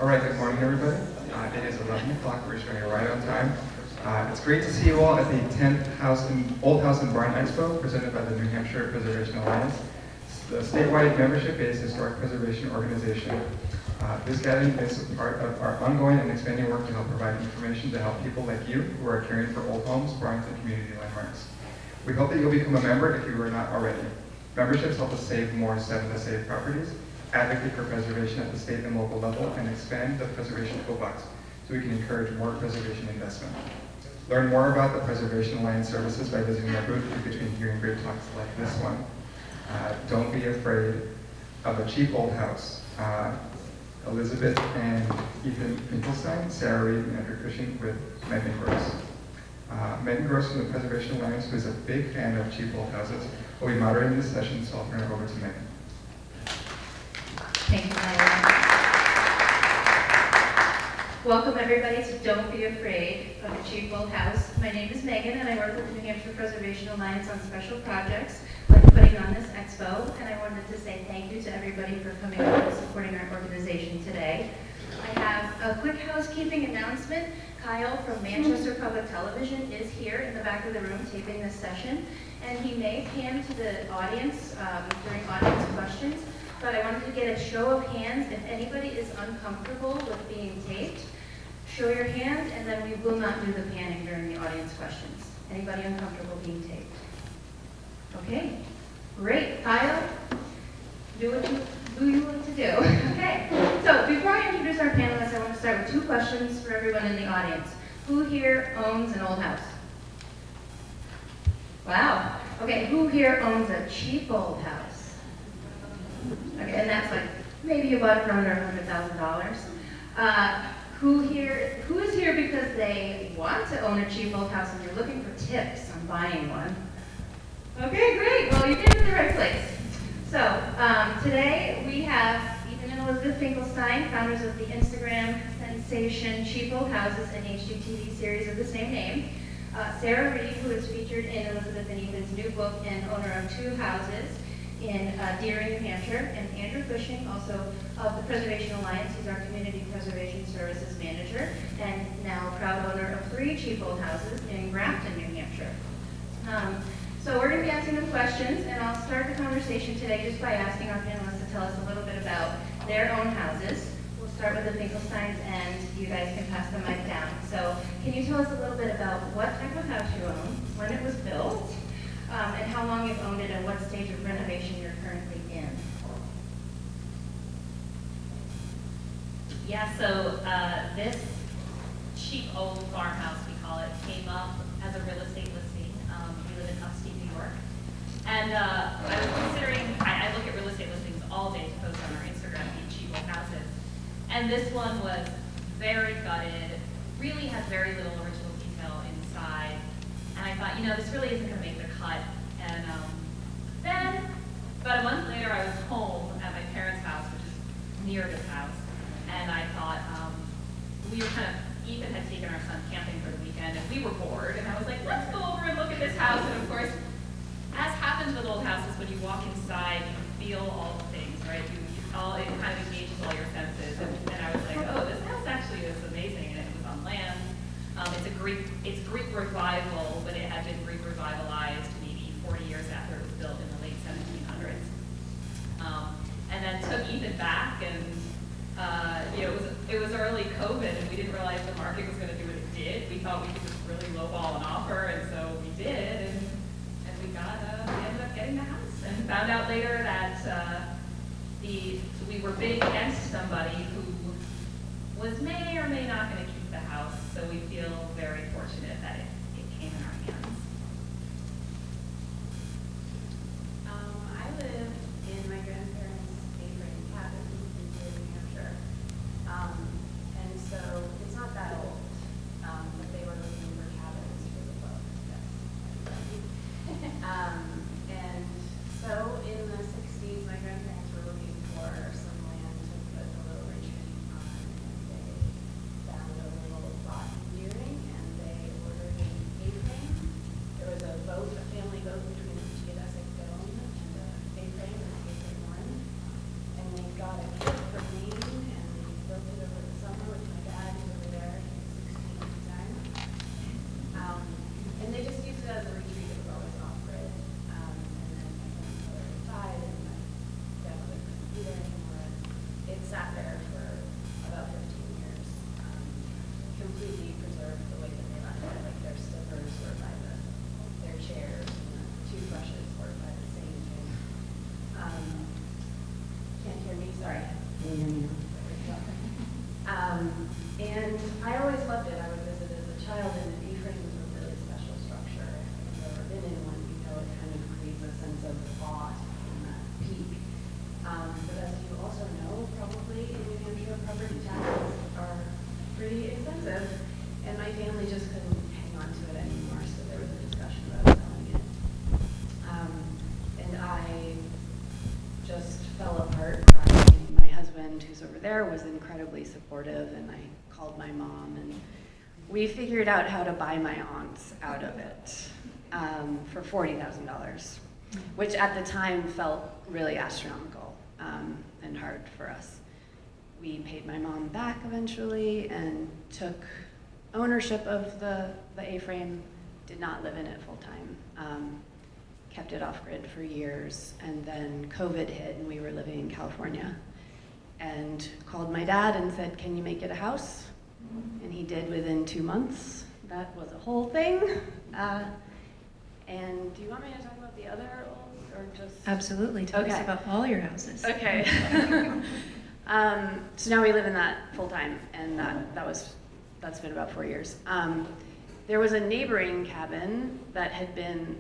All right, good morning, everybody. It is 11 o'clock. We're starting right on time. It's great to see you all at the 10th Old House and Barn Expo presented by the New Hampshire Preservation Alliance. The statewide membership-based historic preservation organization. This gathering is a part of our ongoing and expanding work to help provide information to help people like you who are caring for old homes, barns, and community landmarks. We hope that you'll become a member if you are not already. Memberships help us save more 7 to save properties, advocate for preservation at the state and local level, and expand the preservation toolbox so we can encourage more preservation investment. Learn more about the Preservation Alliance services by visiting our booth in between hearing great talks like this one. Don't be afraid of a cheap old house. Elizabeth and Ethan Finkelstein, Sarah Reid, and Andrew Cushing with Megan Gross. Megan Gross from the Preservation Alliance, who is a big fan of cheap old houses, will be moderating this session, so I'll turn it over to Megan. Thank you, Myra. Welcome everybody to Don't Be Afraid of a Cheap Old House. My name is Megan and I work with the New Hampshire Preservation Alliance on special projects like putting on this expo, and I wanted to say thank you to everybody for coming out and supporting our organization today. I have a quick housekeeping announcement. Kyle from Manchester Public Television is here in the back of the room taping this session, and he may pan to the audience during audience questions, but I wanted to get a show of hands. If anybody is uncomfortable with being taped, show your hand, and then we will not do the panning during the audience questions. Anybody uncomfortable being taped? Okay, great. Kyle, do you want to do? Okay, so before I introduce our panelists, I want to start with 2 questions for everyone in the audience. Who here owns an old house? Wow. Okay, who here owns a cheap old house? Okay, and that's like, maybe you bought it for under $100,000. Who is here because they want to own a cheap old house and you're looking for tips on buying one? Okay, great. Well, you came to the right place. So today we have Ethan and Elizabeth Finkelstein, founders of the Instagram sensation Cheap Old Houses and HGTV series of the same name. Sarah Reid, who is featured in Elizabeth and Ethan's new book and owner of 2 houses in Deering, New Hampshire, and Andrew Cushing, also of the Preservation Alliance. He's our Community Preservation Services Manager, and now proud owner of 3 cheap old houses in Grafton, New Hampshire. So we're going to be asking them questions, and I'll start the conversation today just by asking our panelists to tell us a little bit about their own houses. We'll start with the Finkelsteins, and you guys can pass the mic down. So can you tell us a little bit about what type of house you own, when it was built, and how long you've owned it, and what stage of renovation you're currently in? Yeah, so this cheap old farmhouse, we call it, came up as a real estate listing. We live in upstate New York. And I was considering, I look at real estate listings all day to post on our Instagram, the cheap old houses. And this one was very gutted, really has very little original detail inside. And I thought, this really isn't going to make the cut. And then, about a month later, I was home at my parents' house, which is near this house. And I thought, Ethan had taken our son camping for the weekend, and we were bored. And I was like, let's go over and look at this house. And of course, as happens with old houses, when you walk inside, you feel all the things, right? It kind of engages all your senses. And I was like, oh, this house actually is amazing. And it was on land. It's Greek revival, but it had been Greek revivalized maybe 40 years after it was built in the late 1700s. And then took Ethan back, and it was early COVID, and we didn't realize the market was going to do what it did. We thought we could just really lowball an offer, and so we did, and we ended up getting the house, and found out later that we were bidding against somebody who was may or may not going to keep the house, so we feel very fortunate that it came in our hands. I live in my grandparents' favorite cabin in New Hampshire. And so it's not that old, but they were looking for cabins for the book. Yes. And so in the 60s, my grandparents were looking for some land to put a little retreat And I always loved it. I would visit as a child, and A-frames are a really special structure. If you've ever been in one, you know it kind of creates a sense of awe in that peak. But as you also know, probably in New Hampshire, property taxes are pretty expensive, and my family just couldn't hang on to it anymore, so there was a discussion about selling it. And I just fell apart crying. My husband, who's over there, was incredibly supportive, and I called my mom, and we figured out how to buy my aunts out of it for $40,000, which at the time felt really astronomical and hard for us. We paid my mom back eventually and took ownership of the A-frame, did not live in it full time, kept it off grid for years, and then COVID hit and we were living in California. And called my dad and said, can you make it a house? And he did within 2 months. That was a whole thing. And do you want me to talk about the other old, or just? Absolutely, tell us Okay. about all your houses. Okay. So now we live in that full time, and that's been about 4 years. There was a neighboring cabin that had been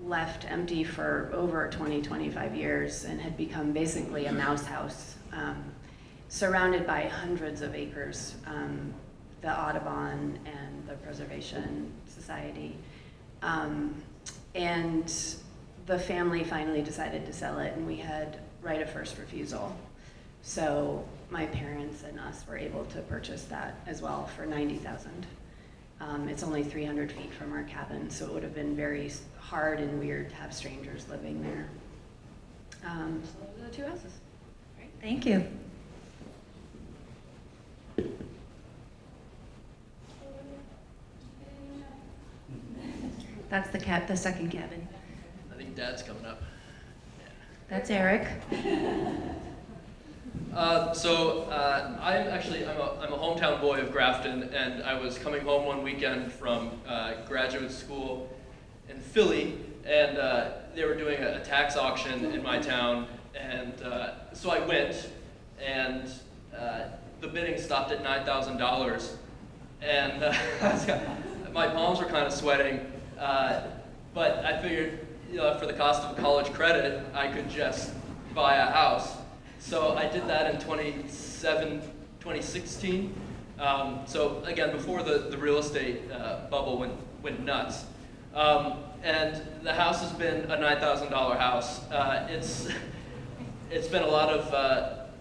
left empty for over 25 years and had become basically a mouse house, surrounded by hundreds of acres, the Audubon and the Preservation Society. And the family finally decided to sell it, and we had right of first refusal. So my parents and us were able to purchase that as well for $90,000. It's only 300 feet from our cabin, so it would have been very hard and weird to have strangers living there. So those are the two houses. Great, thank you. That's the second cabin. I think Dad's coming up. That's Eric. I'm a hometown boy of Grafton, and I was coming home one weekend from graduate school in Philly, and they were doing a tax auction in my town, and so I went, and the bidding stopped at $9,000, and my palms were kind of sweating, but I figured, for the cost of college credit, I could just buy a house. So I did that in 2016. So again, before the real estate bubble went nuts. And the house has been a $9,000 house. It's been a lot of,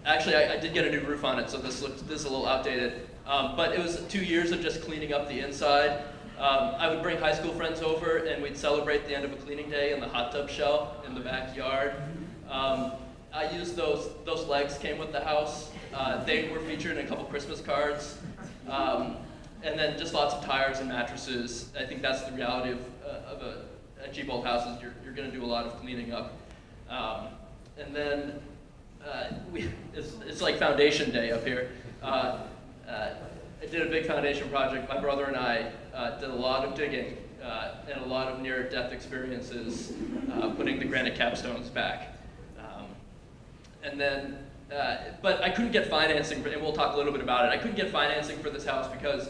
actually I did get a new roof on it, so this is a little outdated. But it was 2 years of just cleaning up the inside. I would bring high school friends over, and we'd celebrate the end of a cleaning day in the hot tub shell in the backyard. I used those legs came with the house. They were featured in a couple Christmas cards. And then just lots of tires and mattresses. I think that's the reality of a cheap old house, is you're going to do a lot of cleaning up. And then it's like foundation day up here. I did a big foundation project. My brother and I did a lot of digging and a lot of near-death experiences putting the granite capstones back. And then, but I couldn't get financing, and we'll talk a little bit about it. I couldn't get financing for this house because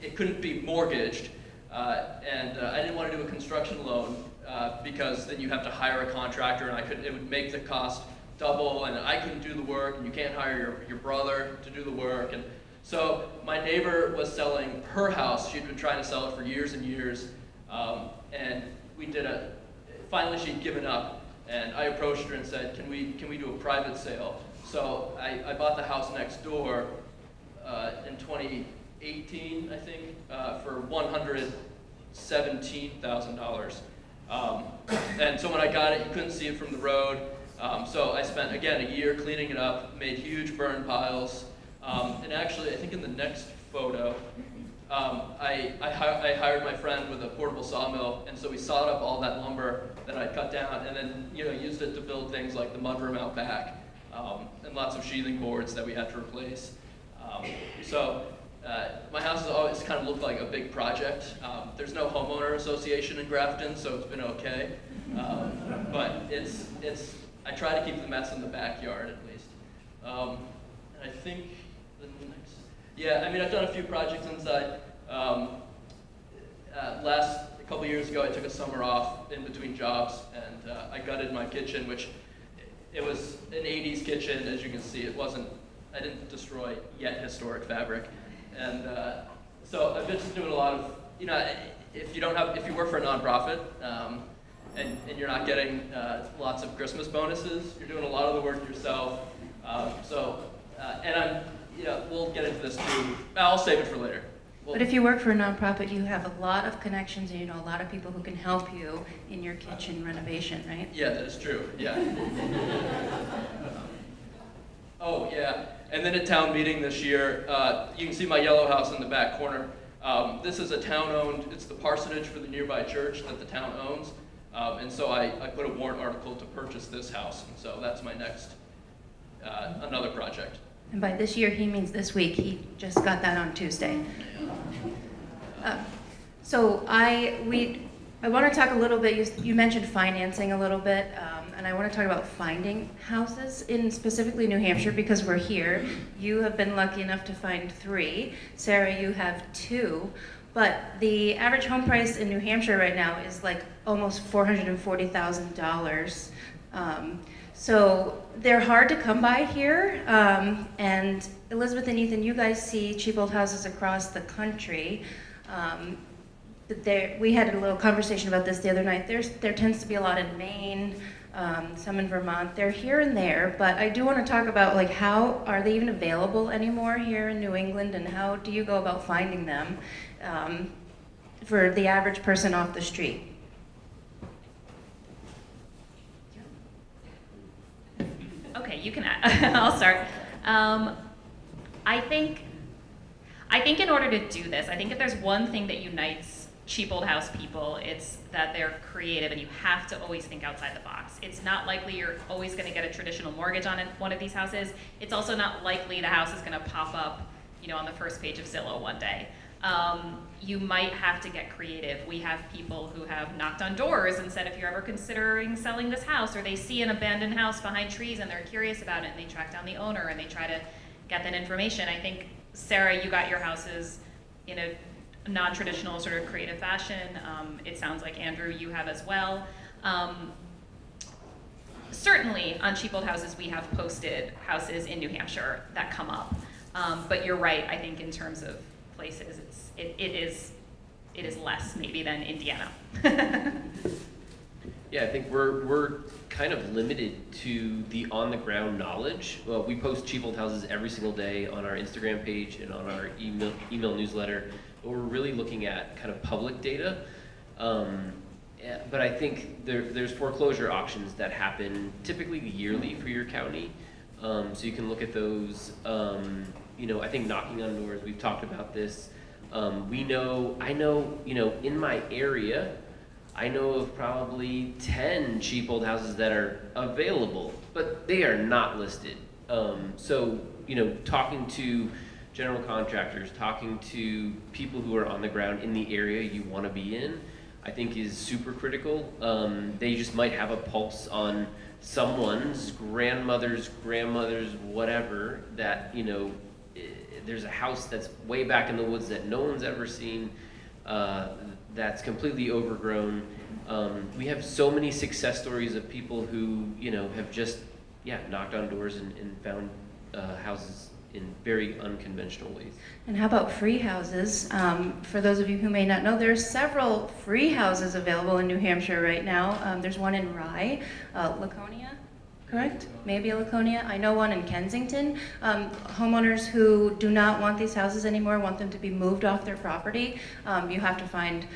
it couldn't be mortgaged, and I didn't want to do a construction loan because then you have to hire a contractor, and it would make the cost double, and I couldn't do the work, and you can't hire your brother to do the work. And so my neighbor was selling her house. She'd been trying to sell it for years and years, and finally she'd given up. And I approached her and said, can we do a private sale? So I bought the house next door in 2018, I think, for $117,000. And so when I got it, you couldn't see it from the road. So I spent, again, a year cleaning it up, made huge burn piles. And actually, I think in the next photo, I hired my friend with a portable sawmill, and so we sawed up all that lumber that I cut down, and then used it to build things like the mudroom out back, and lots of sheathing boards that we had to replace. My house has always kind of looked like a big project. There's no homeowner association in Grafton, so it's been okay. But I try to keep the mess in the backyard at least. And I think the Yeah, I mean, I've done a few projects inside. A couple years ago, I took a summer off in between jobs, and I gutted my kitchen, which it was an 80s kitchen, as you can see. I didn't destroy yet historic fabric. And so I've been just doing a lot of, if you work for a nonprofit, and you're not getting lots of Christmas bonuses, you're doing a lot of the work yourself. We'll get into this too. I'll save it for later. But if you work for a nonprofit, you have a lot of connections and you know a lot of people who can help you in your kitchen renovation, right? Yeah, that is true, yeah. Oh, yeah, and then at town meeting this year, you can see my yellow house in the back corner. This is a town-owned, it's the parsonage for the nearby church that the town owns. And so I put a warrant article to purchase this house, and so that's my next, another project. And by this year, he means this week. He just got that on Tuesday. So I want to talk a little bit, you mentioned financing a little bit, and I want to talk about finding houses in specifically New Hampshire because we're here. You have been lucky enough to find 3. Sarah, you have 2. But the average home price in New Hampshire right now is like almost $440,000. So they're hard to come by here. And Elizabeth and Ethan, you guys see cheap old houses across the country. We had a little conversation about this the other night. There tends to be a lot in Maine, some in Vermont. They're here and there, but I do want to talk about like how are they even available anymore here in New England, and how do you go about finding them for the average person off the street? Okay, you can. I'll start. I think in order to do this, I think if there's one thing that unites cheap old house people, it's that they're creative and you have to always think outside the box. It's not likely you're always going to get a traditional mortgage on one of these houses. It's also not likely the house is going to pop up, on the first page of Zillow one day. You might have to get creative. We have people who have knocked on doors and said, if you're ever considering selling this house, or they see an abandoned house behind trees and they're curious about it and they track down the owner and they try to get that information. I think, Sarah, you got your houses in a non-traditional sort of creative fashion. It sounds like, Andrew, you have as well. Certainly on Cheap Old Houses, we have posted houses in New Hampshire that come up. But you're right, I think in terms of places, it is less maybe than Indiana. Yeah, I think we're kind of limited to the on-the-ground knowledge. Well, we post cheap old houses every single day on our Instagram page and on our email newsletter, but we're really looking at kind of public data. But I think there's foreclosure auctions that happen typically yearly for your county, so you can look at those. I think knocking on doors. We've talked about this. I know, in my area, I know of probably 10 cheap old houses that are available, but they are not listed. Talking to general contractors, talking to people who are on the ground in the area you want to be in, I think is super critical. They just might have a pulse on someone's grandmother's, whatever, that, there's a house that's way back in the woods that no one's ever seen, that's completely overgrown. We have so many success stories of people who, have just, knocked on doors and found houses in very unconventional ways. And how about free houses? For those of you who may not know, there's several free houses available in New Hampshire right now. There's one in Rye, Laconia, correct? Maybe Laconia. I know one in Kensington. Homeowners who do not want these houses anymore, want them to be moved off their property. You have to find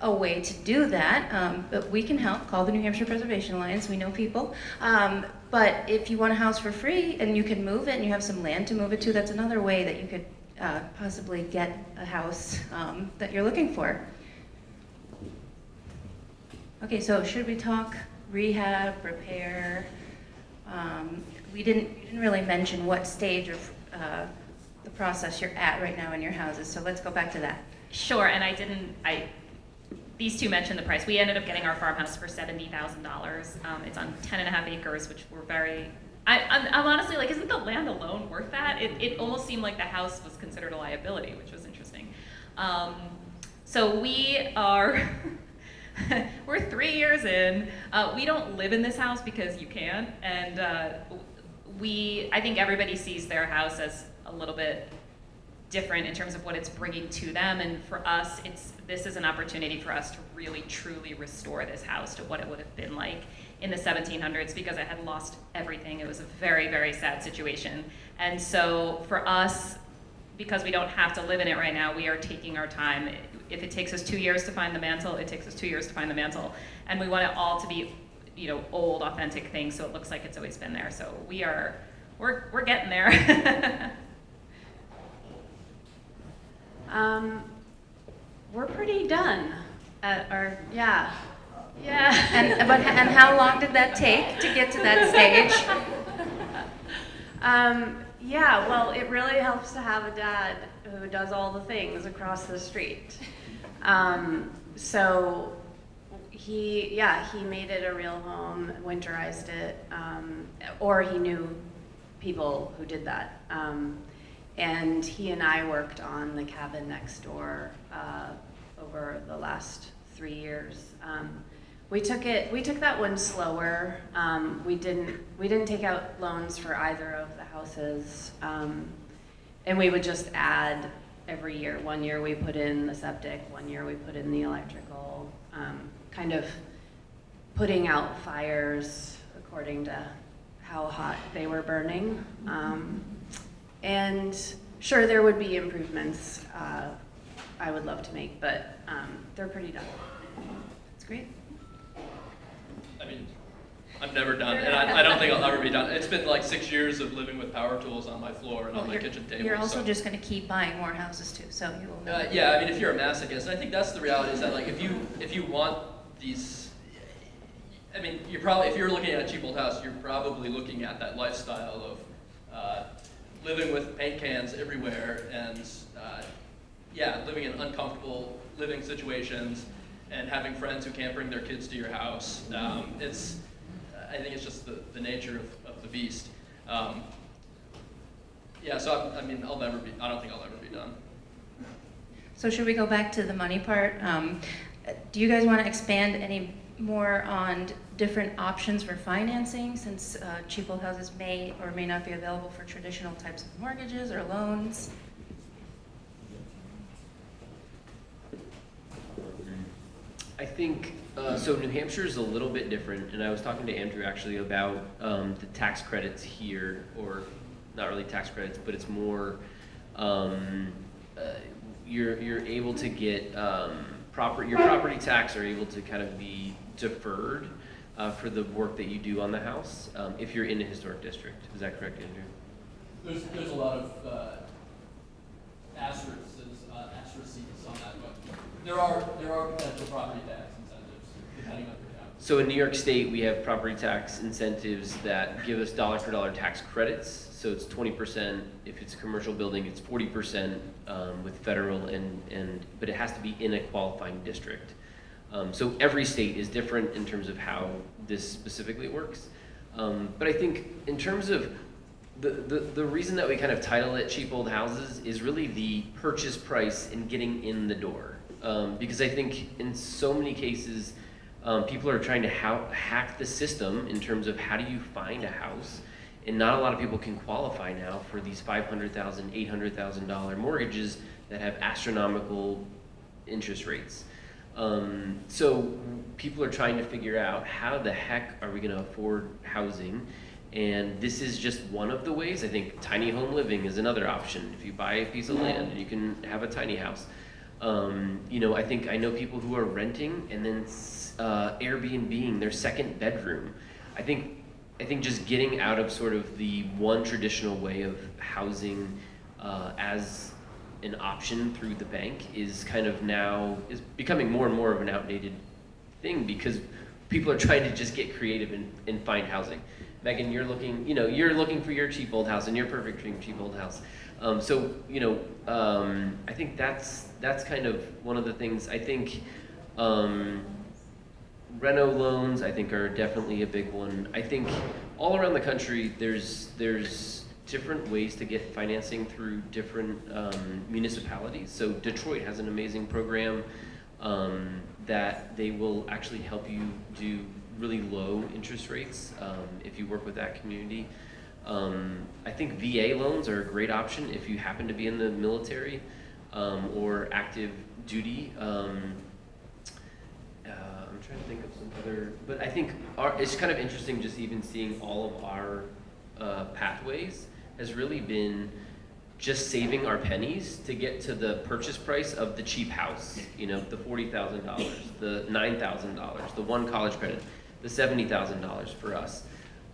a way to do that, but we can help. Call the New Hampshire Preservation Alliance, we know people. But if you want a house for free and you can move it and you have some land to move it to, that's another way that you could possibly get a house that you're looking for. Okay, so should we talk rehab, repair? You didn't really mention what stage of the process you're at right now in your houses, so let's go back to that. Sure, and these two mentioned the price. We ended up getting our farmhouse for $70,000. It's on 10.5 acres, which we're very I'm honestly like, isn't the land alone worth that? It almost seemed like the house was considered a liability, which was interesting. So we are, we're 3 years in. We don't live in this house because you can, and I think everybody sees their house as a little bit different in terms of what it's bringing to them, and for us, this is an opportunity for us to really truly restore this house to what it would have been like in the 1700s, because it had lost everything. It was a very, very sad situation. And so for us, because we don't have to live in it right now, we are taking our time. If it takes us 2 years to find the mantle, it takes us 2 years to find the mantle. And we want it all to be, old, authentic things, so it looks like it's always been there. So we're getting there. We're pretty done. Yeah. And how long did that take to get to that stage? Yeah, well, it really helps to have a dad who does all the things across the street. So he made it a real home, winterized it, or he knew people who did that. And he and I worked on the cabin next door over the last 3 years. We took that one slower. We didn't take out loans for either of the houses, and we would just add every year. 1 year we put in the septic, 1 year we put in the electrical, kind of putting out fires according to how hot they were burning. And sure, there would be improvements I would love to make, but they're pretty done. That's great. I mean, I'm never done, and I don't think I'll ever be done. It's been like 6 years of living with power tools on my floor and on my kitchen table. You're also so. just going to keep buying more houses too, so you will. Yeah, I mean, if you're a masochist, and I think that's the reality, is that like if you want these, I mean, if you're looking at a cheap old house, you're probably looking at that lifestyle of living with paint cans everywhere and living in uncomfortable living situations and having friends who can't bring their kids to your house. I think it's just the nature of the beast. So I don't think I'll ever be done. So should we go back to the money part? Do you guys want to expand any more on different options for financing, since cheap old houses may or may not be available for traditional types of mortgages or loans? I think, so New Hampshire is a little bit different, and I was talking to Andrew actually about the tax credits here, or not really tax credits, but it's more, you're able to get your property tax are able to kind of be deferred for the work that you do on the house if you're in a historic district. Is that correct, Andrew? There's a lot of asterisks on that, but there are potential property tax incentives depending on your town. So in New York State, we have property tax incentives that give us dollar for dollar tax credits. So it's 20%. If it's a commercial building, it's 40% with federal, but it has to be in a qualifying district. So every state is different in terms of how this specifically works. But I think in terms of the reason that we kind of title it cheap old houses is really the purchase price and getting in the door. Because I think in so many cases, people are trying to hack the system in terms of how do you find a house. And not a lot of people can qualify now for these $500,000, $800,000 mortgages that have astronomical interest rates. So people are trying to figure out how the heck are we going to afford housing, and this is just one of the ways. I think tiny home living is another option. If you buy a piece of land and you can have a tiny house. I know people who are renting and then Airbnb-ing their second bedroom. I think just getting out of sort of the one traditional way of housing as an option through the bank is kind of now is becoming more and more of an outdated thing, because people are trying to just get creative and find housing. Megan, you're looking for your cheap old house and your perfect dream cheap old house. I think that's kind of one of the things. I think reno loans, I think, are definitely a big one. I think all around the country, there's different ways to get financing through different municipalities. So Detroit has an amazing program that they will actually help you do really low interest rates if you work with that community. I think VA loans are a great option if you happen to be in the military or active duty. I'm trying to think of some other, but I think it's kind of interesting just even seeing all of our pathways has really been just saving our pennies to get to the purchase price of the cheap house, you know, the $40,000, the $9,000, the one college credit, the $70,000 for us.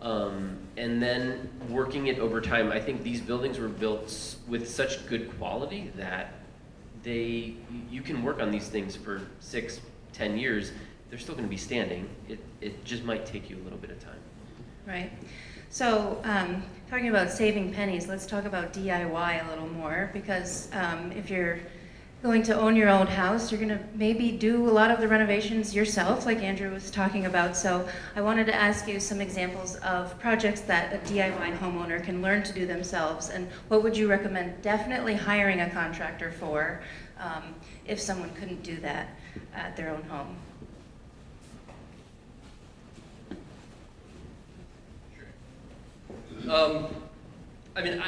And then working it over time. I think these buildings were built with such good quality that you can work on these things for 6, 10 years. They're still going to be standing. It just might take you a little bit of time. Right. So, talking about saving pennies, let's talk about DIY a little more, because if you're going to own your own house, you're going to maybe do a lot of the renovations yourself, like Andrew was talking about. So I wanted to ask you some examples of projects that a DIY homeowner can learn to do themselves, and what would you recommend definitely hiring a contractor for if someone couldn't do that at their own home? I mean,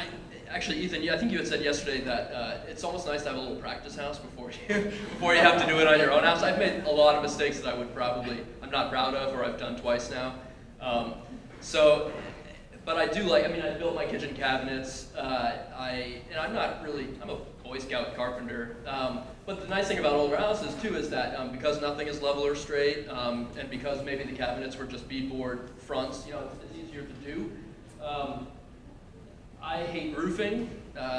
actually, Ethan, I think you had said yesterday that it's almost nice to have a little practice house before you have to do it on your own house. I've made a lot of mistakes that I'm not proud of, or I've done twice now. But I do I built my kitchen cabinets. I'm a Boy Scout carpenter. But the nice thing about older houses too is that because nothing is level or straight, and because maybe the cabinets were just beadboard fronts, it's easier to do. I hate roofing,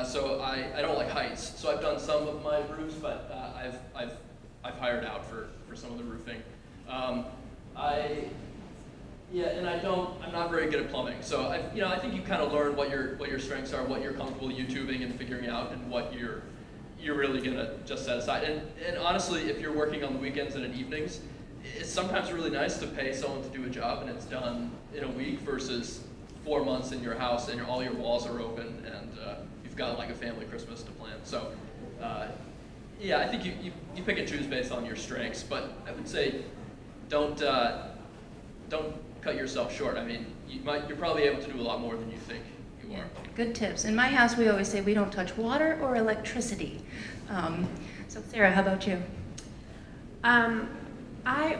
so I don't like heights. So I've done some of my roofs, but I've hired out for some of the roofing. I'm not very good at plumbing. So I think you kind of learn what your strengths are, what you're comfortable YouTubing and figuring out, and what you're really gonna just set aside. And honestly, if you're working on the weekends and in evenings, it's sometimes really nice to pay someone to do a job and it's done in a week versus 4 months in your house and all your walls are open and you've got like a family Christmas to plan. So I think you pick and choose based on your strengths, but I would say don't cut yourself short. I mean, you're probably able to do a lot more than you think you are. Good tips. In my house, we always say we don't touch water or electricity. So Sarah, how about you?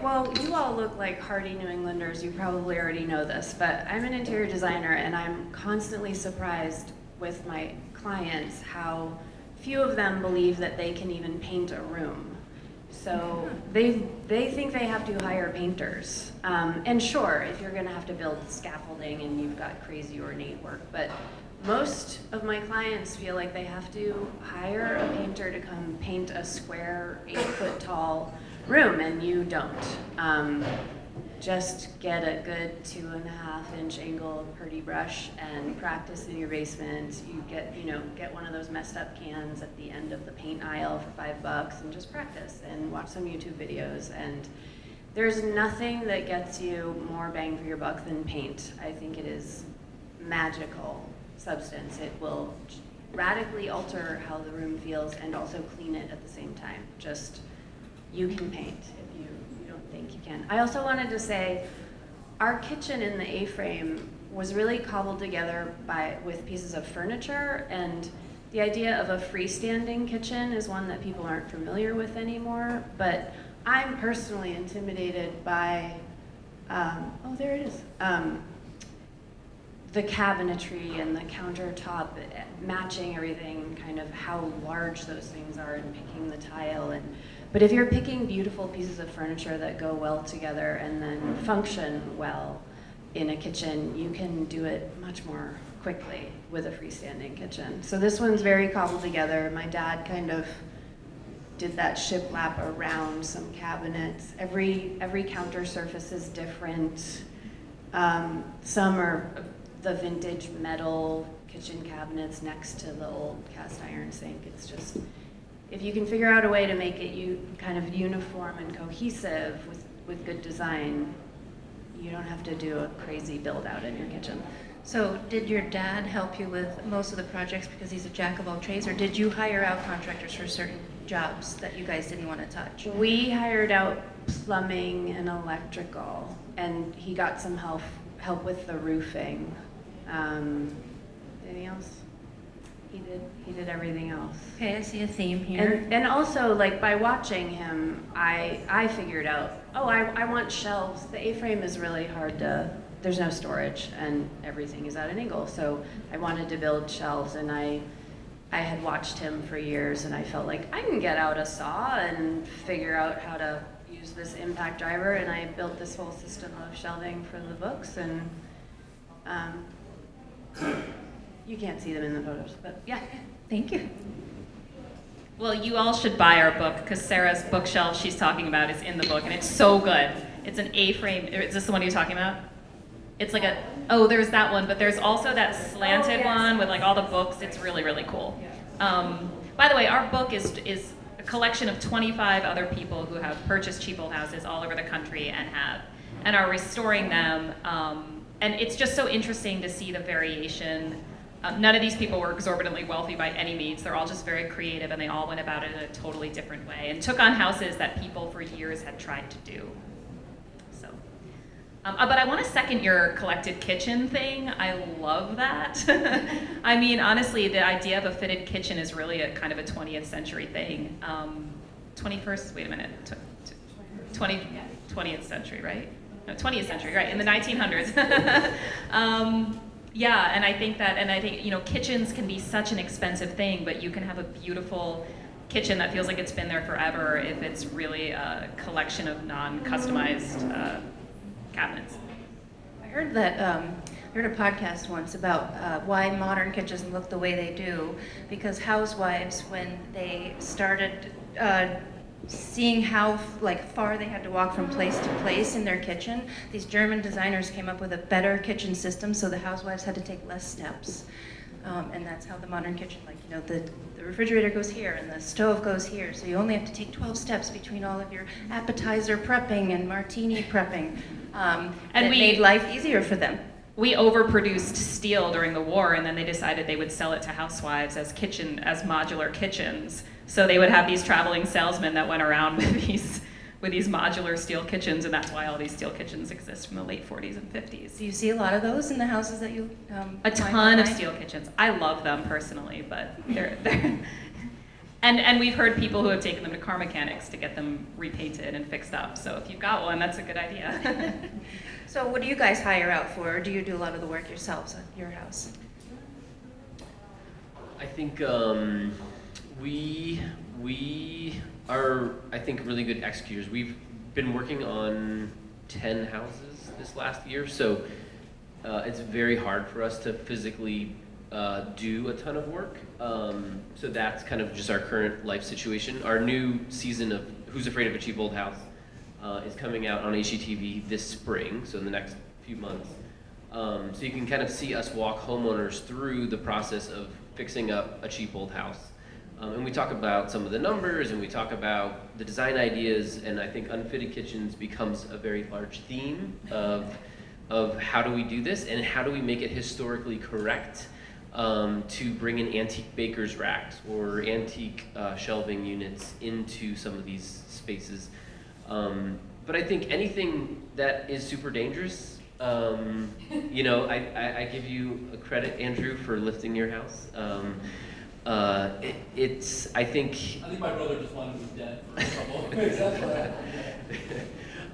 Well, you all look like hardy New Englanders. You probably already know this, but I'm an interior designer, and I'm constantly surprised with my clients how few of them believe that they can even paint a room. So they think they have to hire painters. And sure, if you're going to have to build scaffolding and you've got crazy ornate work, but most of my clients feel like they have to hire a painter to come paint a square, 8-foot tall room, and you don't. Just get a good 2.5-inch angle Purdy brush and practice in your basement. You get one of those messed up cans at the end of the paint aisle for $5 and just practice and watch some YouTube videos. And there's nothing that gets you more bang for your buck than paint. I think it is magical substance. It will radically alter how the room feels and also clean it at the same time. Just you can paint if you don't think you can. I also wanted to say, our kitchen in the A-frame was really cobbled together with pieces of furniture, and the idea of a freestanding kitchen is one that people aren't familiar with anymore, but I'm personally intimidated by, there it is, the cabinetry and the countertop matching everything, kind of how large those things are, and picking the tile. But if you're picking beautiful pieces of furniture that go well together and then function well in a kitchen, you can do it much more quickly with a freestanding kitchen. So this one's very cobbled together. My dad kind of did that shiplap around some cabinets. Every counter surface is different. Some are the vintage metal kitchen cabinets next to the old cast iron sink. It's just, if you can figure out a way to make it kind of uniform and cohesive with good design, you don't have to do a crazy build out in your kitchen. So did your dad help you with most of the projects because he's a jack of all trades, or did you hire out contractors for certain jobs that you guys didn't want to touch? We hired out plumbing and electrical, and he got some help with the roofing. Anything else? He did everything else. Okay, I see a theme here. And also, like, by watching him, I figured out, oh, I want shelves. The A-frame is really hard to, there's no storage, and everything is at an angle. So I wanted to build shelves, and I had watched him for years, and I felt like I can get out a saw and figure out how to use this impact driver, and I built this whole system of shelving for the books, and you can't see them in the photos, but yeah. Thank you. Well, you all should buy our book, because Sarah's bookshelf she's talking about is in the book, and it's so good. It's an A-frame. Is this the one you're talking about? It's like there's that one, but there's also that slanted one with like all the books. It's really, really cool. By the way, our book is a collection of 25 other people who have purchased cheap old houses all over the country and are restoring them. And it's just so interesting to see the variation. None of these people were exorbitantly wealthy by any means. They're all just very creative, and they all went about it in a totally different way and took on houses that people for years had tried to do. So, but I want to second your collected kitchen thing. I love that. I mean, honestly, the idea of a fitted kitchen is really a kind of a 20th century thing. 21st, wait a minute, 20th century, right? No, 20th century, right, in the 1900s. Yeah, and I think kitchens can be such an expensive thing, but you can have a beautiful kitchen that feels like it's been there forever if it's really a collection of non-customized cabinets. I heard a podcast once about why modern kitchens look the way they do, because housewives, when they started seeing how far they had to walk from place to place in their kitchen, these German designers came up with a better kitchen system, so the housewives had to take less steps. And that's how the modern kitchen, the refrigerator goes here and the stove goes here, so you only have to take 12 steps between all of your appetizer prepping and martini prepping. And it made life easier for them. We overproduced steel during the war, and then they decided they would sell it to housewives as modular kitchens. So they would have these traveling salesmen that went around with these modular steel kitchens, and that's why all these steel kitchens exist from the late 40s and 50s. Do you see a lot of those in the houses that you a ton of steel kitchens. I love them personally, but they're and we've heard people who have taken them to car mechanics to get them repainted and fixed up. So if you've got one, that's a good idea. So what do you guys hire out for, or do you do a lot of the work yourselves at your house? I think we are, I think, really good executors. We've been working on 10 houses this last year, so it's very hard for us to physically do a ton of work. So that's kind of just our current life situation. Our new season of Who's Afraid of a Cheap Old House is coming out on HGTV this spring, so in the next few months. So you can kind of see us walk homeowners through the process of fixing up a cheap old house. And we talk about some of the numbers, and we talk about the design ideas, and I think unfitted kitchens becomes a very large theme of how do we do this, and how do we make it historically correct to bring in antique baker's racks or antique shelving units into some of these spaces. But I think anything that is super dangerous, I give you a credit, Andrew, for lifting your house. I think my brother just wanted him dead for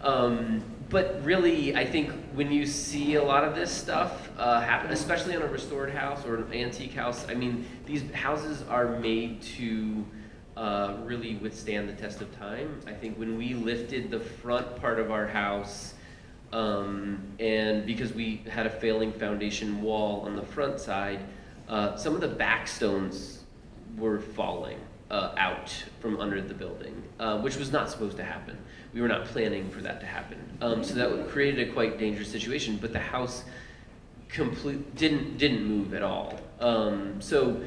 trouble. But really, I think when you see a lot of this stuff happen, especially on a restored house or an antique house, I mean, these houses are made to really withstand the test of time. I think when we lifted the front part of our house, and because we had a failing foundation wall on the front side, some of the backstones were falling out from under the building, which was not supposed to happen. We were not planning for that to happen. So that created a quite dangerous situation, but the house didn't move at all. So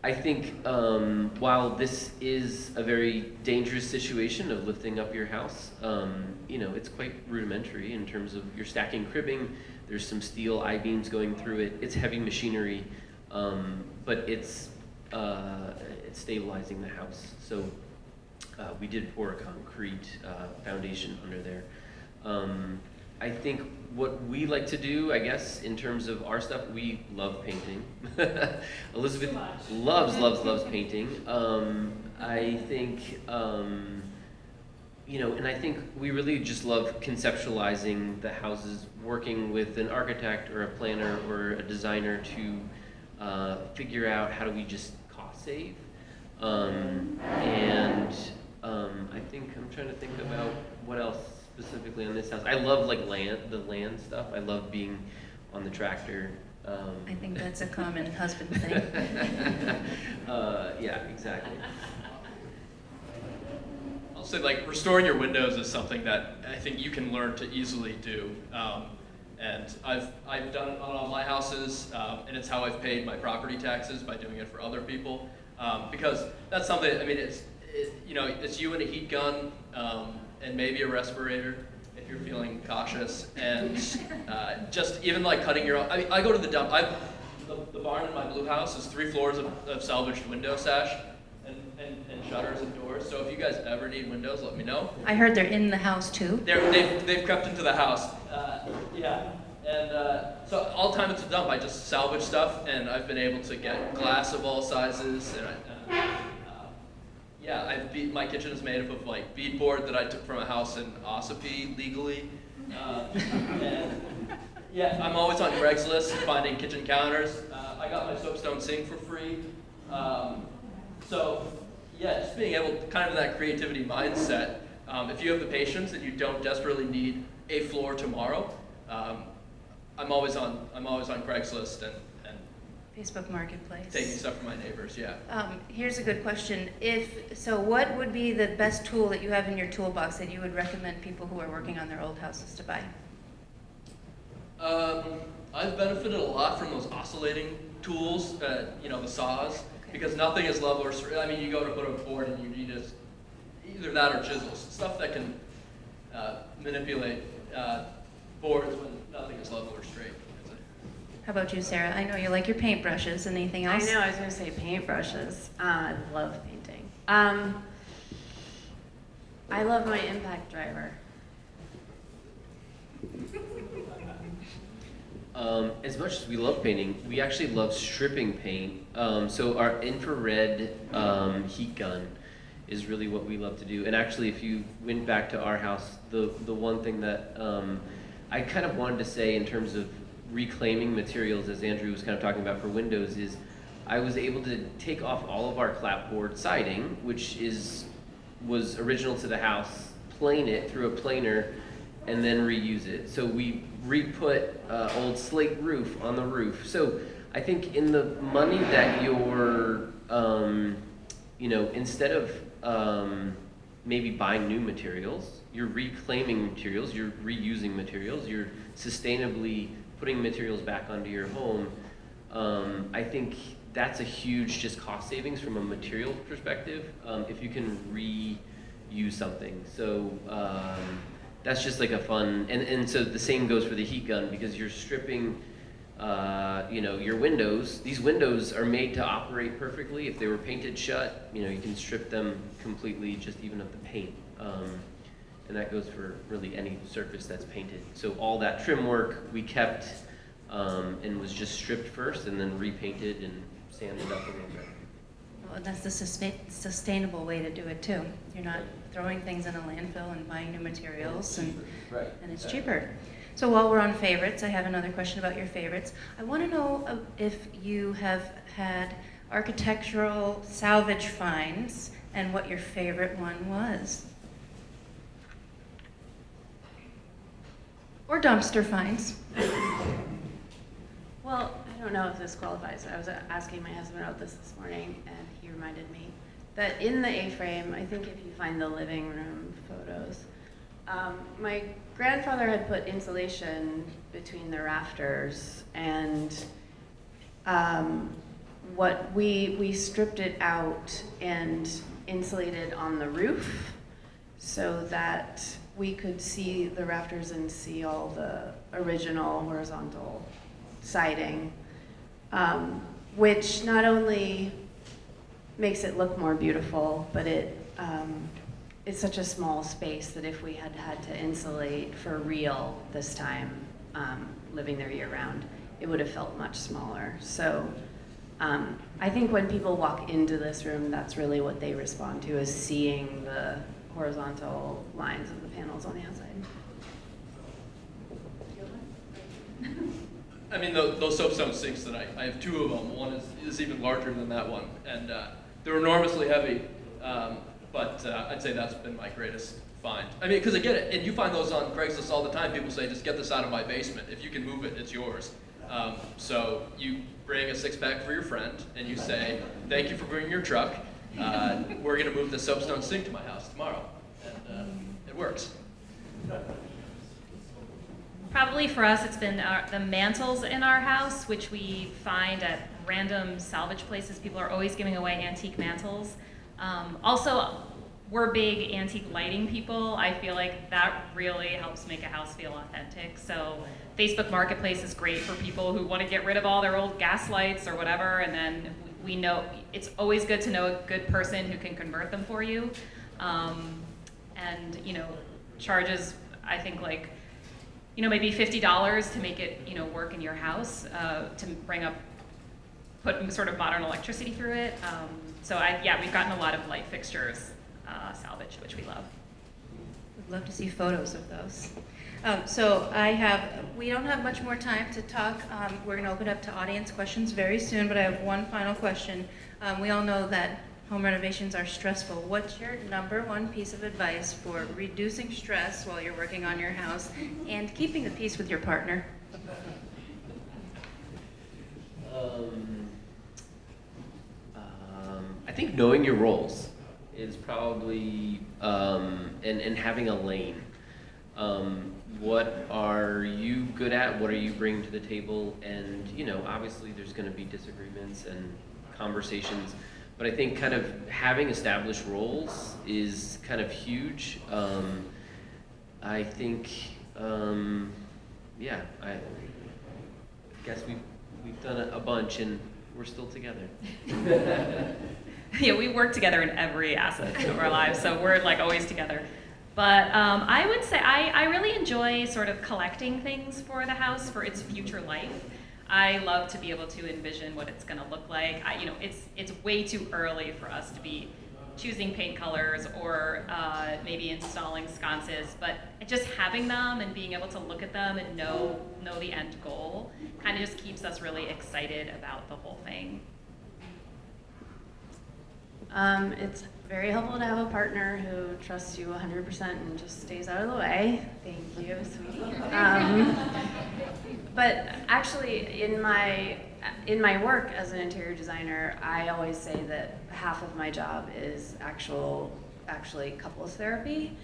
I think while this is a very dangerous situation of lifting up your house, it's quite rudimentary in terms of you're stacking cribbing. There's some steel I-beams going through it. It's heavy machinery, but it's stabilizing the house. So we did pour a concrete foundation under there. I think what we like to do, I guess, in terms of our stuff, we love painting. Elizabeth loves painting. I think, and I think we really just love conceptualizing the houses, working with an architect or a planner or a designer to figure out how do we just cost save. I think I'm trying to think about what else specifically on this house. I love the land stuff. I love being on the tractor. I think that's a common husband thing. Yeah, exactly. I'll say restoring your windows is something that I think you can learn to easily do. And I've done it on all my houses, and it's how I've paid my property taxes, by doing it for other people. Because that's something, it's you and a heat gun, and maybe a respirator if you're feeling cautious, and just even cutting your own. I go to the dump. The barn in my blue house is 3 floors of salvaged window sash and shutters and doors. So if you guys ever need windows, let me know. I heard they're in the house too. They've crept into the house. Yeah. And so all the time it's a dump, I just salvage stuff, and I've been able to get glass of all sizes. And my kitchen is made up of beadboard that I took from a house in Ossipee legally. And yeah, I'm always on Craigslist finding kitchen counters. I got my soapstone sink for free. So yeah, just being able to kind of that creativity mindset. If you have the patience and you don't desperately need a floor tomorrow, I'm always on Craigslist and Facebook Marketplace. taking stuff from my neighbors. Yeah. Here's a good question. What would be the best tool that you have in your toolbox that you would recommend people who are working on their old houses to buy? I've benefited a lot from those oscillating tools, the saws, because nothing is level or straight. You go to put a board and you need either that or chisels, stuff that can manipulate boards when nothing is level or straight. How about you, Sarah? I know you like your paintbrushes. Anything else? I know, I was going to say paintbrushes. I love painting. I love my impact driver. As much as we love painting, we actually love stripping paint. So our infrared heat gun is really what we love to do. And actually, if you went back to our house, the one thing that I kind of wanted to say in terms of reclaiming materials, as Andrew was kind of talking about for windows, is I was able to take off all of our clapboard siding, which was original to the house, plane it through a planer, and then reuse it. So we re-put old slate roof on the roof. So I think in the money that you're, instead of maybe buying new materials, you're reclaiming materials, you're reusing materials, you're sustainably putting materials back onto your home. I think that's a huge just cost savings from a material perspective, if you can reuse something. So that's just a fun, and so the same goes for the heat gun, because you're stripping your windows. These windows are made to operate perfectly. If they were painted shut, you can strip them completely, just even of the paint. And that goes for really any surface that's painted. So all that trim work we kept and was just stripped first and then repainted and sanded up a little bit. Well, that's the sustainable way to do it too. You're not throwing things in a landfill and buying new materials, and it's cheaper. So while we're on favorites, I have another question about your favorites. I want to know if you have had architectural salvage finds and what your favorite one was. Or dumpster finds. Well, I don't know if this qualifies. I was asking my husband about this morning, and he reminded me that in the A-frame, I think if you find the living room photos, my grandfather had put insulation between the rafters, and what we stripped it out and insulated on the roof so that we could see the rafters and see all the original horizontal siding, which not only makes it look more beautiful, but it's such a small space that if we had had to insulate for real this time, living there year round, it would have felt much smaller. So I think when people walk into this room, that's really what they respond to, is seeing the horizontal lines of the panels on the outside. I mean, those soapstone sinks that I have two of them. One is even larger than that one, and they're enormously heavy. But I'd say that's been my greatest find. I mean, because I get it, and you find those on Craigslist all the time. People say, just get this out of my basement. If you can move it, it's yours. So you bring a six-pack for your friend, and you say, thank you for bringing your truck. We're going to move the soapstone sink to my house tomorrow. And it works. Probably for us, it's been the mantles in our house, which we find at random salvage places. People are always giving away antique mantles. Also, we're big antique lighting people. I feel like that really helps make a house feel authentic. So Facebook Marketplace is great for people who want to get rid of all their old gas lights or whatever, and then we know it's always good to know a good person who can convert them for you. And charges, I think, like, maybe $50 to make it, work in your house, to put sort of modern electricity through it. So we've gotten a lot of light fixtures salvaged, which we love. Would love to see photos of those. We don't have much more time to talk. We're going to open up to audience questions very soon, but I have one final question. We all know that home renovations are stressful. What's your number one piece of advice for reducing stress while you're working on your house and keeping the peace with your partner? I think knowing your roles is probably, and having a lane. What are you good at? What are you bringing to the table? And, obviously there's going to be disagreements and conversations, but I think kind of having established roles is kind of huge. I think, I guess we've done a bunch and we're still together. Yeah, we work together in every aspect of our lives, so we're like always together. But I would say I really enjoy sort of collecting things for the house for its future life. I love to be able to envision what it's going to look like. It's way too early for us to be choosing paint colors or maybe installing sconces, but just having them and being able to look at them and know the end goal kind of just keeps us really excited about the whole thing. It's very helpful to have a partner who trusts you 100% and just stays out of the way. Thank you, sweetie. But actually, in my work as an interior designer, I always say that half of my job is actually couples therapy.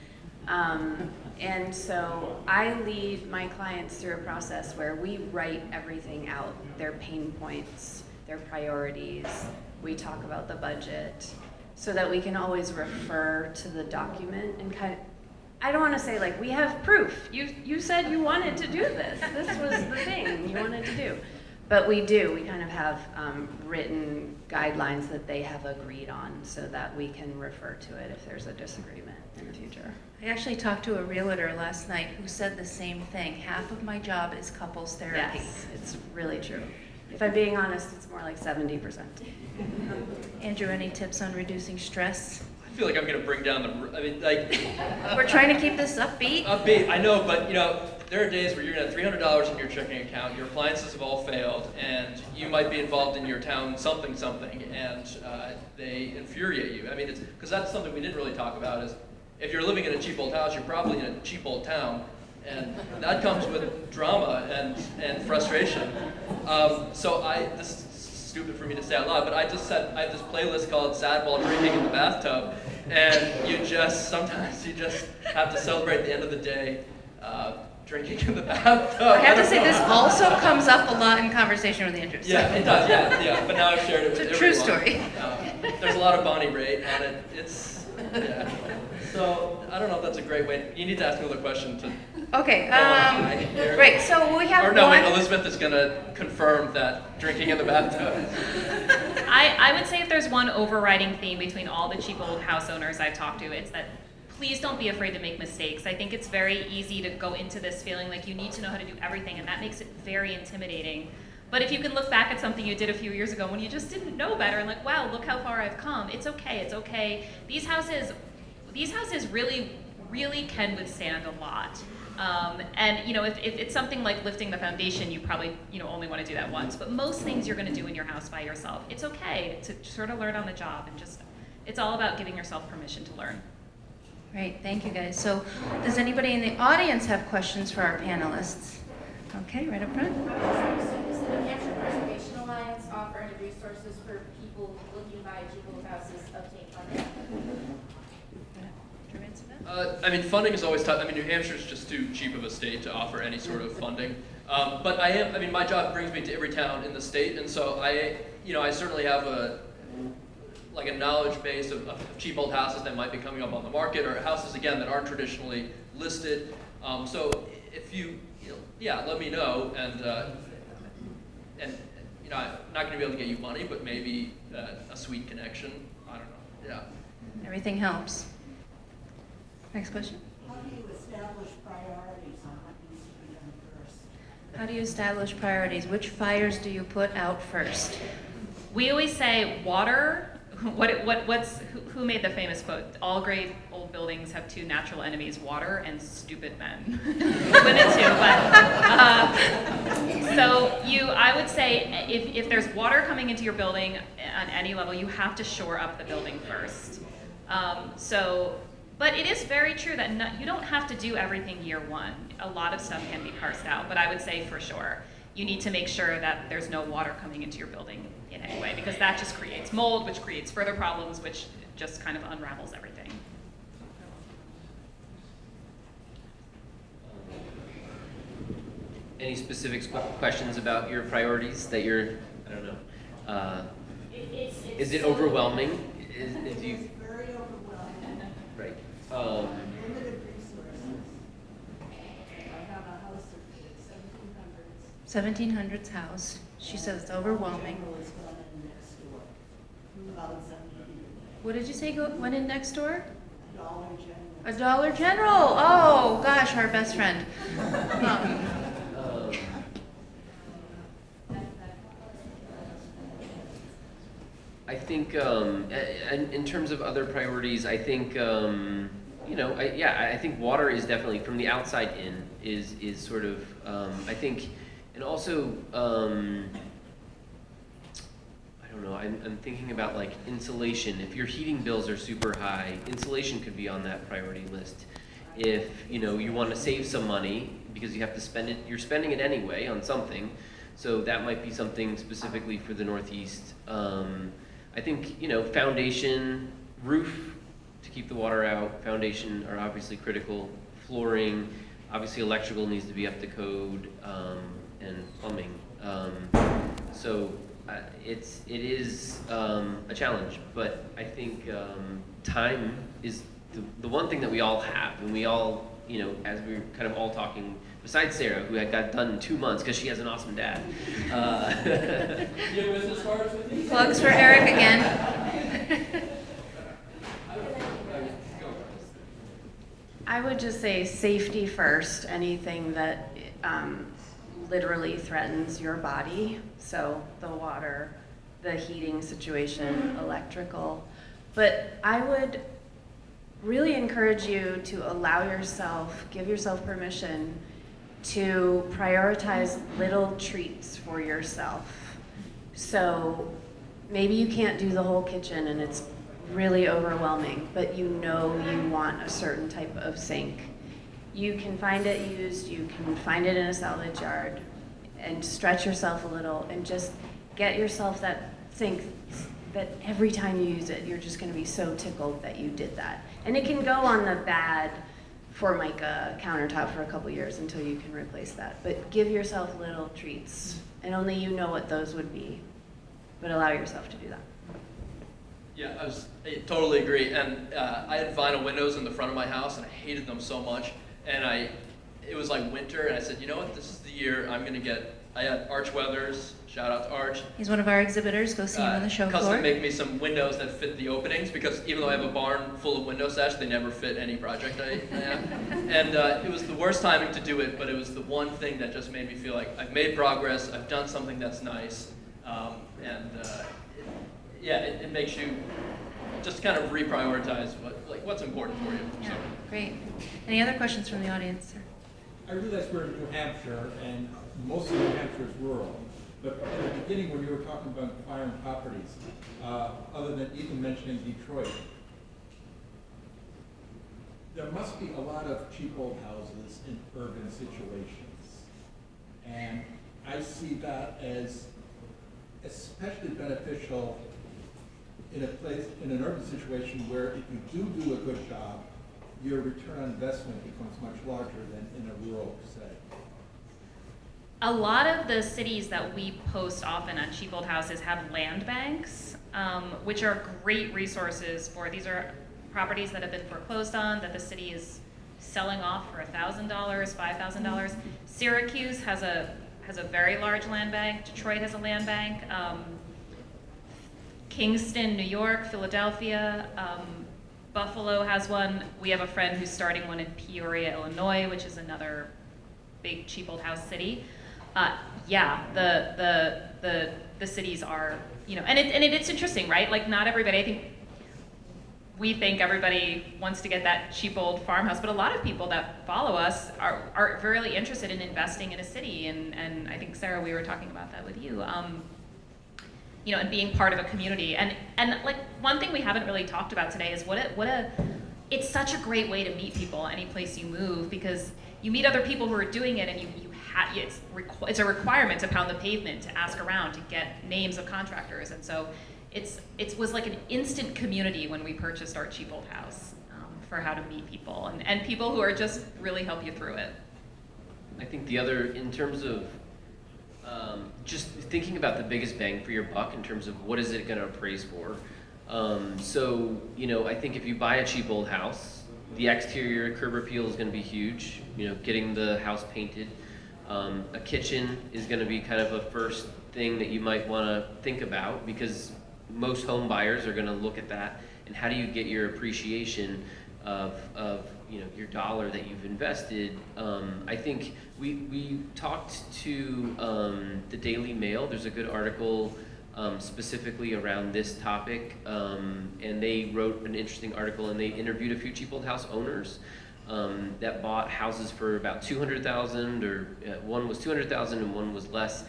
And so I lead my clients through a process where we write everything out, their pain points, their priorities. We talk about the budget so that we can always refer to the document and I don't want to say like, we have proof. You said you wanted to do this. This was the thing you wanted to do. But we do. We kind of have written guidelines that they have agreed on so that we can refer to it if there's a disagreement in the future. I actually talked to a realtor last night who said the same thing. Half of my job is couples therapy. Yes, it's really true. If I'm being honest, it's more like 70%. Andrew, any tips on reducing stress? I feel like I'm going to bring down We're trying to keep this upbeat. Upbeat, I know, but there are days where you're going to have $300 in your checking account, your appliances have all failed, and you might be involved in your town something, and they infuriate you. I mean, it's because that's something we didn't really talk about is if you're living in a cheap old house, you're probably in a cheap old town, and that comes with drama and frustration. This is stupid for me to say out loud, but I have this playlist called Sad While Drinking in the Bathtub, and sometimes you just have to celebrate the end of the day drinking in the bathtub. I have to don't say, know. this also comes up a lot in conversation with Andrew. So. Yeah, it does. Yeah. But now I've shared it with It's a everyone. true story. There's a lot of Bonnie Raitt on it. Yeah. So I don't know if that's a great way. You need to ask another question to. Okay. Here. Right. So we have Or no, one. wait, Elizabeth is gonna confirm that drinking in the bathtub. I would say if there's one overriding theme between all the cheap old house owners I've talked to, it's that please don't be afraid to make mistakes. I think it's very easy to go into this feeling like you need to know how to do everything, and that makes it very intimidating. But if you can look back at something you did a few years ago when you just didn't know better and like, wow, look how far I've come. It's okay. It's okay. These houses really, really can withstand a lot. And if it's something like lifting the foundation, you probably only want to do that once. But most things you're going to do in your house by yourself. It's okay to sort of learn on the job, and it's all about giving yourself permission to learn. Great. Thank you, guys. So, does anybody in the audience have questions for our panelists? Okay, right up front. Does the New Hampshire Preservation Alliance offer any resources for people looking to buy cheap old houses obtain funding? Funding is always tough. New Hampshire's just too cheap of a state to offer any sort of funding. But my job brings me to every town in the state, and so I certainly have a knowledge base of cheap old houses that might be coming up on the market, or houses again that aren't traditionally listed. So if you let me know, and I'm not going to be able to get you money, but maybe a sweet connection. I don't know. Yeah. Everything helps. Next question. How do you establish priorities on what needs to be done first? How do you establish priorities? Which fires do you put out first? We always say water. Who made the famous quote? All great old buildings have two natural enemies: water and stupid men. Women too, but I would say if there's water coming into your building on any level, you have to shore up the building first. But it is very true that you don't have to do everything year one. A lot of stuff can be parsed out, but I would say for sure, you need to make sure that there's no water coming into your building in any way, because that just creates mold, which creates further problems, which just kind of unravels everything. Any specific questions about your priorities that you're, I don't know, is it overwhelming? Is you, It's very overwhelming, right. limited resources. I have a house of 1700s. 1700s house. She says it's overwhelming. General has gone in next door, about 1700. What did you say went in next door? Dollar General. A Dollar General. Oh gosh, our best friend. I think, in terms of other priorities, I think, I think water is definitely from the outside in is sort of, I think, and also, I don't know, I'm thinking about like insulation. If your heating bills are super high, insulation could be on that priority list. If, you want to save some money because you have to spend it, you're spending it anyway on something. So that might be something specifically for the Northeast. I think, foundation, roof to keep the water out, foundation are obviously critical. Flooring, obviously electrical needs to be up to code, and plumbing. It is a challenge, but I think time is the one thing that we all have, and we all, as we were kind of all talking, besides Sarah, who had got done in 2 months because she has an awesome dad. You have business cards with you? Plugs for Eric again. I would just say safety first. Anything that literally threatens your body. So the water, the heating situation, electrical. But I would really encourage you to allow yourself, give yourself permission to prioritize little treats for yourself. So maybe you can't do the whole kitchen and it's really overwhelming, but you want a certain type of sink. You can find it used, you can find it in a salvage yard, and stretch yourself a little and just get yourself that sink that every time you use it, you're just gonna be so tickled that you did that. And it can go on the bad Formica countertop for a couple years until you can replace that. But give yourself little treats, and only you know what those would be, but allow yourself to do that. Yeah, I totally agree. And I had vinyl windows in the front of my house, and I hated them so much. And it was like winter, and I said, you know what, this is the year I'm gonna get. I had Arch Weathers, shout out to Arch. He's one of our exhibitors. Go see him on the show Custom floor. make me some windows that fit the openings, because even though I have a barn full of window sash, they never fit any project I have. And it was the worst timing to do it, but it was the one thing that just made me feel like I've made progress, I've done something that's nice, it makes you just kind of reprioritize what's important for you. Yeah, So. great. Any other questions from the audience, sir? I realize we're in New Hampshire, and most of New Hampshire is rural. But in the beginning, when you were talking about acquiring properties, other than even mentioning Detroit, there must be a lot of cheap old houses in urban situations. And I see that as especially beneficial in an urban situation where if you do a good job, your return on investment becomes much larger than in a rural setting. A lot of the cities that we post often on cheap old houses have land banks, which are great resources for, these are properties that have been foreclosed on, that the city is selling off for $1,000, $5,000. Syracuse has a very large land bank. Detroit has a land bank. Kingston, New York, Philadelphia, Buffalo has one. We have a friend who's starting one in Peoria, Illinois, which is another big cheap old house city. The cities are, and it's interesting, right? Like, not everybody, we think everybody wants to get that cheap old farmhouse, but a lot of people that follow us are really interested in investing in a city, and I think, Sarah, we were talking about that with you, and being part of a community. And like, one thing we haven't really talked about today is it's such a great way to meet people any place you move, because you meet other people who are doing it, and it's a requirement to pound the pavement, to ask around, to get names of contractors. And so it was like an instant community when we purchased our cheap old house, for how to meet people and people who are just really help you through it. I think the other, in terms of just thinking about the biggest bang for your buck in terms of what is it going to appraise for. I think if you buy a cheap old house, the exterior curb appeal is going to be huge. Getting the house painted. A kitchen is going to be kind of a first thing that you might want to think about, because most home buyers are going to look at that, and how do you get your appreciation of your dollar that you've invested. I think we talked to the Daily Mail. There's a good article specifically around this topic, and they wrote an interesting article, and they interviewed a few cheap old house owners that bought houses for about $200,000, or one was $200,000 and one was less.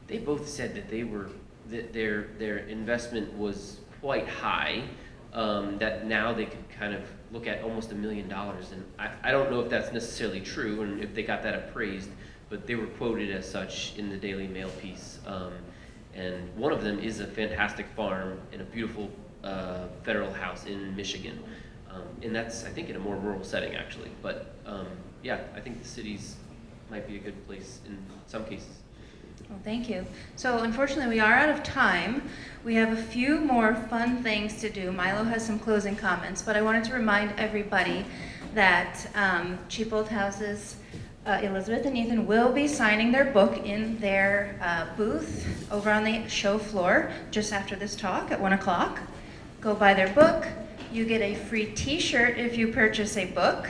They both said that their investment was quite high, that now they could kind of look at almost $1 million. And I don't know if that's necessarily true and if they got that appraised, but they were quoted as such in the Daily Mail piece. And one of them is a fantastic farm in a beautiful federal house in Michigan. And that's, I think, in a more rural setting, actually. But I think the cities might be a good place in some cases. Well, thank you. So unfortunately, we are out of time. We have a few more fun things to do. Milo has some closing comments, but I wanted to remind everybody that Cheap Old Houses, Elizabeth and Ethan will be signing their book in their booth over on the show floor just after this talk at 1 o'clock. Go buy their book. You get a free t-shirt if you purchase a book.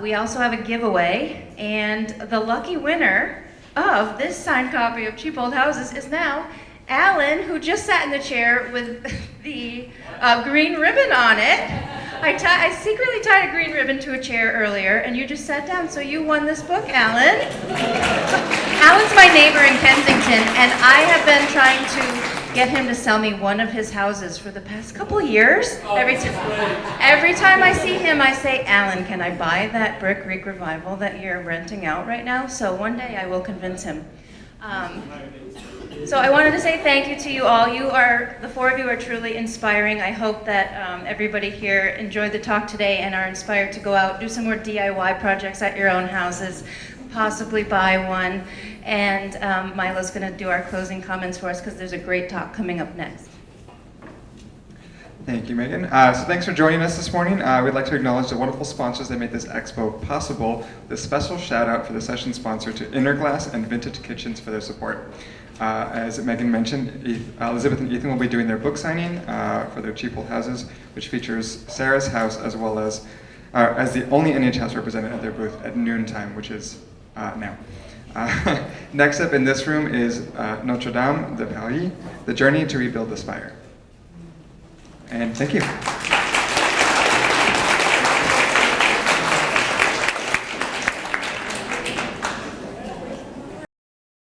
We also have a giveaway, and the lucky winner of this signed copy of Cheap Old Houses is now Alan, who just sat in the chair with the green ribbon on it. I secretly tied a green ribbon to a chair earlier, and you just sat down, so you won this book, Alan. Alan's my neighbor in Kensington, and I have been trying to get him to sell me one of his houses for the past couple years. Every time I see him, I say, Alan, can I buy that Brick Creek Revival that you're renting out right now? So one day I will convince him. So I wanted to say thank you to you all. The four of you are truly inspiring. I hope that everybody here enjoyed the talk today and are inspired to go out, do some more DIY projects at your own houses, possibly buy one. And Milo's going to do our closing comments for us because there's a great talk coming up next. Thank you, Megan. So thanks for joining us this morning. We'd like to acknowledge the wonderful sponsors that made this expo possible. With a special shout out for the session sponsor to Interglass and Vintage Kitchens for their support. As Megan mentioned, Elizabeth and Ethan will be doing their book signing for their cheap old houses, which features Sarah's house as well as the only NH house represented at their booth at noontime, which is now. Next up in this room is Notre Dame de Paris, The Journey to Rebuild the Spire. And thank you.